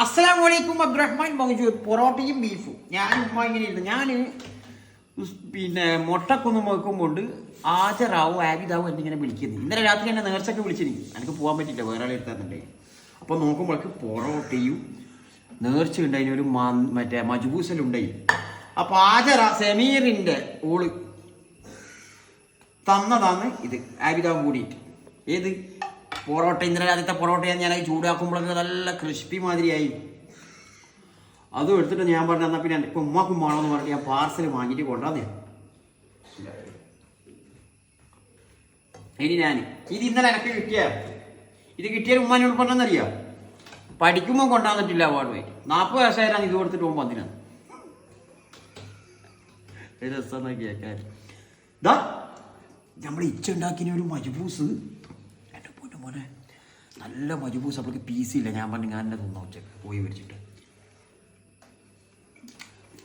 അസ്സലാമു അലൈക്കും അബ്ദുറഹ്മാൻ മൗജൂദ്. പൊറോട്ടയും ബീഫും ഞാൻ ഉമ്മ ഇങ്ങനെ ഇരുന്നു. ഞാൻ പിന്നെ മുട്ടക്കൊന്നും വെക്കുമ്പോണ്ട് ആജറാവും ആബിദാവും എന്നിങ്ങനെ വിളിക്കുന്നു. ഇന്നലെ രാത്രി എന്നെ നേർച്ചൊക്കെ വിളിച്ചിരിക്കും. എനിക്ക് പോകാൻ പറ്റില്ല, വേറെ ആളെ എടുത്താന്നുണ്ടെങ്കിൽ. അപ്പോൾ നോക്കുമ്പോഴേക്ക് പൊറോട്ടയും നേർച്ച ഉണ്ടായി, ഒരു മറ്റേ മജ്ബൂസലുണ്ടായി. അപ്പോൾ ആജറ സെമീറിൻ്റെ ഓള് തന്നതാണ് ഇത്, ആബിദാവും കൂടിയിട്ട്. ഏത് പൊറോട്ട, ഇന്നലെ രാജ്യത്തെ പൊറോട്ടയാണ് ഞാൻ ചൂടാക്കുമ്പോഴൊക്കെ നല്ല ക്രിസ്പി മാതിരിയായി. അതും എടുത്തിട്ട് ഞാൻ പറഞ്ഞു, എന്നാൽ പിന്നെ ഇപ്പം ഉമ്മാക്കും വേണമെന്ന് പറഞ്ഞിട്ട് ഞാൻ പാർസൽ വാങ്ങിയിട്ട് കൊണ്ടുവന്നേ. ഇനി ഞാൻ ഇത് ഇന്നലെ എനിക്ക് ഇത് കിട്ടിയാൽ ഉമ്മാനോട് പറഞ്ഞെന്നറിയാം, പഠിക്കുമ്പോൾ കൊണ്ടുവന്നിട്ടില്ല അവാർഡ് പോയിട്ട്. 40 വയസ്സായിരുന്നു ഇത് കൊടുത്തിട്ട് പോകുമ്പോൾ അതിനാണ് രസം കേൾക്കാൻ. ഇതാ നമ്മൾ ഇച്ചുണ്ടാക്കിയ ഒരു മജ്ബൂസ്, എൻ്റെ പൊന്നു മോനെ നല്ല മജ്ബൂസ്. അവർക്ക് പീസില്ല. ഞാൻ പറഞ്ഞു ഞാൻ തന്നെ തിന്നാ ഉച്ചക്ക് പോയി മേടിച്ചിട്ട്.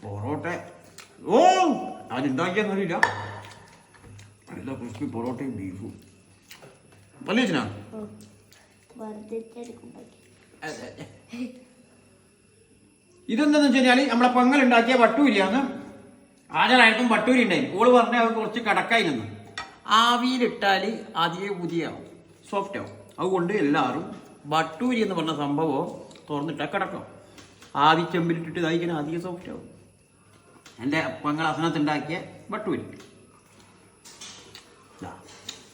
പൊറോട്ട അതുണ്ടാക്കിയെന്നറിയില്ല, നല്ല ക്രിസ്പി പൊറോട്ടയും ബീഫും. പല്ലിച്ചിനാ ഇതെന്താന്ന് വെച്ച് കഴിഞ്ഞാൽ നമ്മളെ പെങ്ങളുണ്ടാക്കിയ വട്ടൂരിയാന്ന്. ആജറായിട്ടും വട്ടൂരി ഉണ്ടായി. ഓള് പറഞ്ഞ അത് കുറച്ച് കടക്കായി നിന്ന് ആവിയിലിട്ടാൽ അധികം പുതിയാവും, സോഫ്റ്റ് ആവും. അതുകൊണ്ട് എല്ലാവരും വട്ടൂരി എന്ന് പറഞ്ഞ സംഭവം തുറന്നിട്ടാൽ കിടക്കും. ആവി ചെമ്പിലിട്ടിട്ട് ഇതായിക്കാൻ അധികം സോഫ്റ്റ് ആവും. എൻ്റെ പെങ്ങൾ അസനത്തുണ്ടാക്കിയ വട്ടൂരി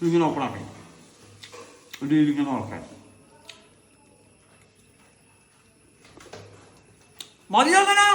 ഇങ്ങനെ ഓപ്പണാക്കി ഇങ്ങനെ നോക്കാൻ മതിയോ അങ്ങനെ.